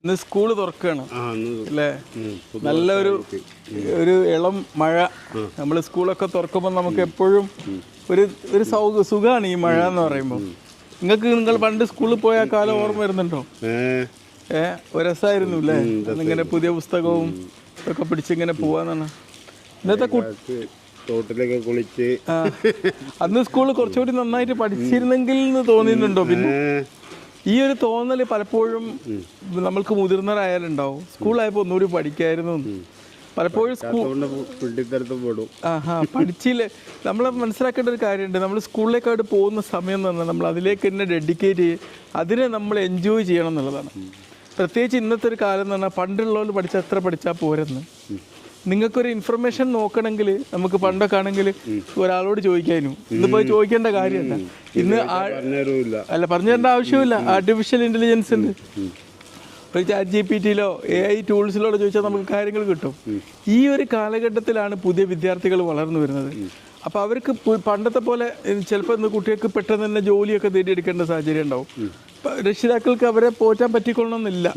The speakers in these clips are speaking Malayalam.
ഇന്ന് സ്കൂള് തുറക്കുകയാണ് അല്ലേ? നല്ലൊരു ഇളം മഴ. നമ്മൾ സ്കൂളൊക്കെ തുറക്കുമ്പോൾ നമുക്ക് എപ്പോഴും ഒരു സുഖമാണ് ഈ മഴ എന്ന് പറയുമ്പോൾ. നിങ്ങൾ പണ്ട് സ്കൂളിൽ പോയ കാലം ഓർമ്മ വരുന്നുണ്ടോ? ഒരു രസമായിരുന്നു അല്ലേ? ഇങ്ങനെ പുതിയ പുസ്തകവും ഒക്കെ പിടിച്ചിങ്ങനെ പോവാന്നാണ്. ഇന്നത്തെ തോട്ടിലൊക്കെ കുളിച്ച് അന്ന് സ്കൂളിൽ കുറച്ചുകൂടി നന്നായിട്ട് പഠിച്ചിരുന്നെങ്കിൽ എന്ന് തോന്നിയിട്ടുണ്ടോ? പിന്നെ ഈ ഒരു തോന്നൽ പലപ്പോഴും നമ്മൾക്ക് മുതിർന്നവരായാലുണ്ടാവും. സ്കൂളായപ്പോൾ ഒന്നുകൂടി പഠിക്കായിരുന്നു പലപ്പോഴും. പഠിച്ചില്ലേ? നമ്മൾ മനസ്സിലാക്കേണ്ട ഒരു കാര്യമുണ്ട്. നമ്മൾ സ്കൂളിലേക്കായിട്ട് പോകുന്ന സമയം എന്ന് പറഞ്ഞാൽ നമ്മൾ അതിലേക്ക് തന്നെ ഡെഡിക്കേറ്റ് ചെയ്ത് അതിനെ നമ്മൾ എൻജോയ് ചെയ്യണം എന്നുള്ളതാണ്. പ്രത്യേകിച്ച് ഇന്നത്തെ ഒരു കാലം എന്ന് പറഞ്ഞാൽ പണ്ടുള്ളവർ പഠിച്ചാൽ എത്ര പഠിച്ചാൽ പോരെന്ന്. നിങ്ങൾക്കൊരു ഇൻഫർമേഷൻ നോക്കണമെങ്കിൽ നമുക്ക് പണ്ടൊക്കെ ആണെങ്കിൽ ഒരാളോട് ചോദിക്കാനും ഇന്നിപ്പോൾ ചോദിക്കേണ്ട കാര്യമല്ല. ഇന്ന് പറഞ്ഞു തരേണ്ട ആവശ്യമില്ല. ആർട്ടിഫിഷ്യൽ ഇൻ്റലിജൻസ് ഉണ്ട്. ഒരു ChatGPT-യിലോ AI ടൂൾസിലോട് ചോദിച്ചാൽ നമുക്ക് കാര്യങ്ങൾ കിട്ടും. ഈ ഒരു കാലഘട്ടത്തിലാണ് പുതിയ വിദ്യാർത്ഥികൾ വളർന്നു വരുന്നത്. അപ്പോൾ അവർക്ക് പണ്ടത്തെ പോലെ ചിലപ്പോൾ ഇന്ന് കുട്ടികൾക്ക് പെട്ടെന്ന് തന്നെ ജോലിയൊക്കെ നേടിയെടുക്കേണ്ട സാഹചര്യം ഉണ്ടാവും. രക്ഷിതാക്കൾക്ക് അവരെ പോറ്റാൻ പറ്റിക്കൊള്ളണമെന്നില്ല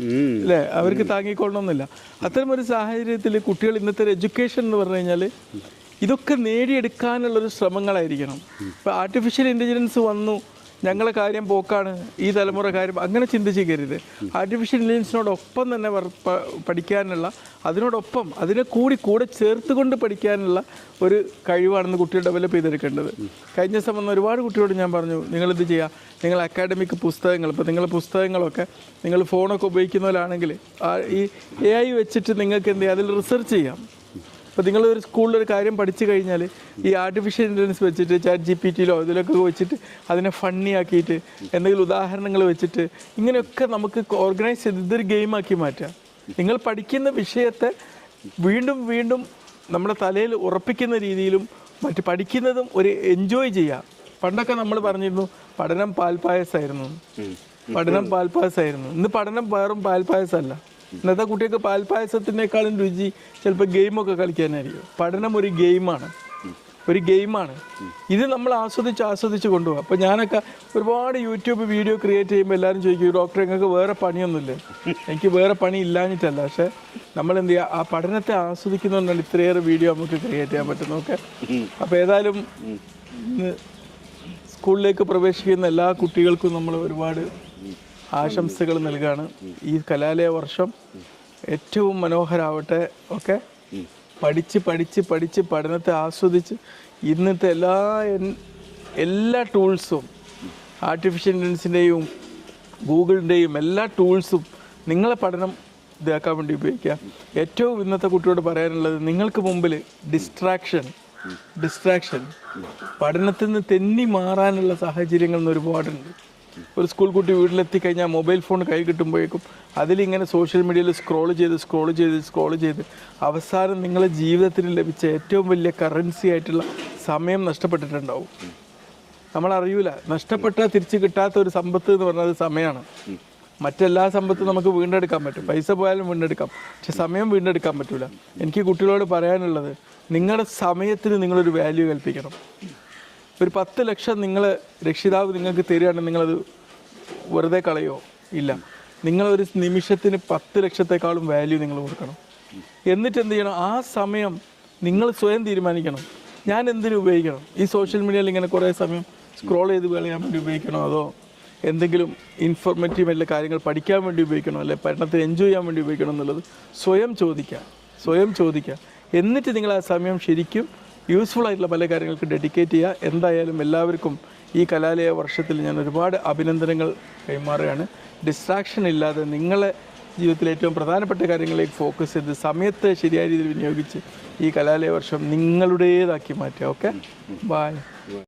അല്ലേ? അവർക്ക് താങ്ങിക്കൊള്ളണമെന്നില്ല. അത്തരമൊരു സാഹചര്യത്തിൽ കുട്ടികൾ ഇന്നത്തെ ഒരു എഡ്യൂക്കേഷൻ എന്ന് പറഞ്ഞു കഴിഞ്ഞാൽ ഇതൊക്കെ നേടിയെടുക്കാനുള്ളൊരു ശ്രമങ്ങളായിരിക്കണം. ഇപ്പോൾ ആർട്ടിഫിഷ്യൽ ഇൻ്റലിജൻസ് വന്നു, ഞങ്ങളെ കാര്യം പോക്കാണ്, ഈ തലമുറ കാര്യം, അങ്ങനെ ചിന്തിച്ചിരിക്കരുത്. ആർട്ടിഫിഷ്യൽ ഇൻ്റലിജൻസിനോടൊപ്പം തന്നെ പഠിക്കാനുള്ള, അതിനോടൊപ്പം അതിനെ കൂടെ ചേർത്തുകൊണ്ട് പഠിക്കാനുള്ള ഒരു കഴിവാണെന്ന് കുട്ടികൾ ഡെവലപ്പ് ചെയ്തെടുക്കേണ്ടത്. കഴിഞ്ഞ ദിവസം വന്ന ഒരുപാട് കുട്ടികളോട് ഞാൻ പറഞ്ഞു, നിങ്ങളിത് ചെയ്യുക, നിങ്ങൾ അക്കാഡമിക് പുസ്തകങ്ങൾ, ഇപ്പോൾ നിങ്ങളുടെ പുസ്തകങ്ങളൊക്കെ നിങ്ങൾ ഫോണൊക്കെ ഉപയോഗിക്കുന്നവരാണെങ്കിൽ ഈ AI വെച്ചിട്ട് നിങ്ങൾക്ക് എന്ത് ചെയ്യാം, അതിൽ റിസർച്ച് ചെയ്യാം. അപ്പോൾ നിങ്ങളൊരു സ്കൂളിലൊരു കാര്യം പഠിച്ചു കഴിഞ്ഞാൽ ഈ ആർട്ടിഫിഷ്യൽ ഇൻ്റലിജൻസ് വെച്ചിട്ട് ChatGPT-യിലോ ഇതിലൊക്കെ വെച്ചിട്ട് അതിനെ ഫണ്ണി ആക്കിയിട്ട് എന്തെങ്കിലും ഉദാഹരണങ്ങൾ വെച്ചിട്ട് ഇങ്ങനെയൊക്കെ നമുക്ക് ഓർഗനൈസ് ചെയ്ത് ഇതൊരു ഗെയിമാക്കി മാറ്റാം. നിങ്ങൾ പഠിക്കുന്ന വിഷയത്തെ വീണ്ടും വീണ്ടും നമ്മുടെ തലയിൽ ഉറപ്പിക്കുന്ന രീതിയിലും മറ്റ് പഠിക്കുന്നതും ഒരു എൻജോയ് ചെയ്യാം. പണ്ടൊക്കെ നമ്മൾ പറഞ്ഞിരുന്നു പഠനം പാൽപ്പായസമായിരുന്നു. ഇന്ന് പഠനം വേറും പാൽപ്പായസമല്ല. ഇന്നത്തെ കുട്ടികൾക്ക് പാൽപ്പായസത്തിനേക്കാളും രുചി ചിലപ്പോൾ ഗെയിമൊക്കെ കളിക്കാനായിരിക്കും. പഠനം ഒരു ഗെയിമാണ്. ഇത് നമ്മൾ ആസ്വദിച്ച് കൊണ്ടുപോകാം. അപ്പോൾ ഞാനൊക്കെ ഒരുപാട് യൂട്യൂബ് വീഡിയോ ക്രിയേറ്റ് ചെയ്യുമ്പോൾ എല്ലാവരും ചോദിക്കും, ഡോക്ടർ നിങ്ങൾക്ക് വേറെ പണിയൊന്നുമില്ലേ? എനിക്ക് വേറെ പണി ഇല്ലാഞ്ഞിട്ടല്ല, പക്ഷേ നമ്മൾ എന്ത് ചെയ്യുക, ആ പഠനത്തെ ആസ്വദിക്കുന്നതുകൊണ്ടാണ് ഇത്രയേറെ വീഡിയോ നമുക്ക് ക്രിയേറ്റ് ചെയ്യാൻ പറ്റുന്നതൊക്കെ. അപ്പോൾ ഏതായാലും സ്കൂളിലേക്ക് പ്രവേശിക്കുന്ന എല്ലാ കുട്ടികൾക്കും നമ്മൾ ഒരുപാട് ആശംസകൾ നൽകുകയാണ്. ഈ കലാലയ വർഷം ഏറ്റവും മനോഹരമാവട്ടെ. ഒക്കെ പഠിച്ച് പഠനത്തെ ആസ്വദിച്ച് ഇന്നത്തെ എല്ലാ ടൂൾസും, ആർട്ടിഫിഷ്യൽ ഇൻ്റലിജൻസിൻ്റെയും ഗൂഗിളിൻ്റെയും എല്ലാ ടൂൾസും നിങ്ങളെ പഠനം ഇതാക്കാൻ വേണ്ടി ഉപയോഗിക്കുക. ഏറ്റവും ഇന്നത്തെ കുട്ടിയോട് പറയാനുള്ളത്, നിങ്ങൾക്ക് മുമ്പിൽ ഡിസ്ട്രാക്ഷൻ പഠനത്തിൽ നിന്ന് തെന്നി മാറാനുള്ള സാഹചര്യങ്ങൾ ഒരുപാടുണ്ട്. ഒരു സ്കൂൾ കുട്ടി വീട്ടിലെത്തിക്കഴിഞ്ഞാൽ മൊബൈൽ ഫോൺ കൈ കിട്ടുമ്പോഴേക്കും അതിലിങ്ങനെ സോഷ്യൽ മീഡിയയിൽ സ്ക്രോൾ ചെയ്ത് അവസാനം നിങ്ങളുടെ ജീവിതത്തിന് ലഭിച്ച ഏറ്റവും വലിയ കറൻസി ആയിട്ടുള്ള സമയം നഷ്ടപ്പെട്ടിട്ടുണ്ടാവും. നമ്മളറിയൂല. നഷ്ടപ്പെട്ടാൽ തിരിച്ച് കിട്ടാത്ത ഒരു സമ്പത്ത് എന്ന് പറഞ്ഞാൽ അത് സമയമാണ്. മറ്റെല്ലാ സമ്പത്തും നമുക്ക് വീണ്ടെടുക്കാൻ പറ്റും. പൈസ പോയാലും വീണ്ടെടുക്കാം, പക്ഷെ സമയം വീണ്ടെടുക്കാൻ പറ്റില്ല. എനിക്ക് കുട്ടികളോട് പറയാനുള്ളത്, നിങ്ങളുടെ സമയത്തിന് നിങ്ങളൊരു വാല്യൂ കൽപ്പിക്കണം. ഒരു 10 ലക്ഷം രക്ഷിതാവ് നിങ്ങൾക്ക് തരികയാണെങ്കിൽ നിങ്ങളത് വെറുതെ കളയോ? ഇല്ല. നിങ്ങളൊരു നിമിഷത്തിന് 10 ലക്ഷത്തെക്കാളും വാല്യൂ നിങ്ങൾ കൊടുക്കണം. എന്നിട്ട് എന്ത് ചെയ്യണം, ആ സമയം നിങ്ങൾ സ്വയം തീരുമാനിക്കണം, ഞാൻ എന്തിനു ഉപയോഗിക്കണം. ഈ സോഷ്യൽ മീഡിയയിൽ ഇങ്ങനെ കുറേ സമയം സ്ക്രോൾ ചെയ്ത് കളയാൻ വേണ്ടി ഉപയോഗിക്കണോ, അതോ എന്തെങ്കിലും ഇൻഫോർമേറ്റീവ് ആയിട്ടുള്ള കാര്യങ്ങൾ പഠിക്കാൻ വേണ്ടി ഉപയോഗിക്കണോ, അല്ലെ പഠനത്തെ എൻജോയ് ചെയ്യാൻ വേണ്ടി ഉപയോഗിക്കണം എന്നുള്ളത് സ്വയം ചോദിക്കുക. എന്നിട്ട് നിങ്ങൾ ആ സമയം ശരിക്കും യൂസ്ഫുൾ ആയിട്ടുള്ള പല കാര്യങ്ങൾക്ക് ഡെഡിക്കേറ്റ് ചെയ്യുക. എന്തായാലും എല്ലാവർക്കും ഈ കലാലയ വർഷത്തിൽ ഞാൻ ഒരുപാട് അഭിനന്ദനങ്ങൾ കൈമാറുകയാണ്. ഡിസ്ട്രാക്ഷൻ ഇല്ലാതെ നിങ്ങളെ ജീവിതത്തിലെ ഏറ്റവും പ്രധാനപ്പെട്ട കാര്യങ്ങളിലേക്ക് ഫോക്കസ് ചെയ്ത് സമയത്തെ ശരിയായ രീതിയിൽ വിനിയോഗിച്ച് ഈ കലാലയ വർഷം നിങ്ങളുടേതാക്കി മാറ്റുക. Okay, by.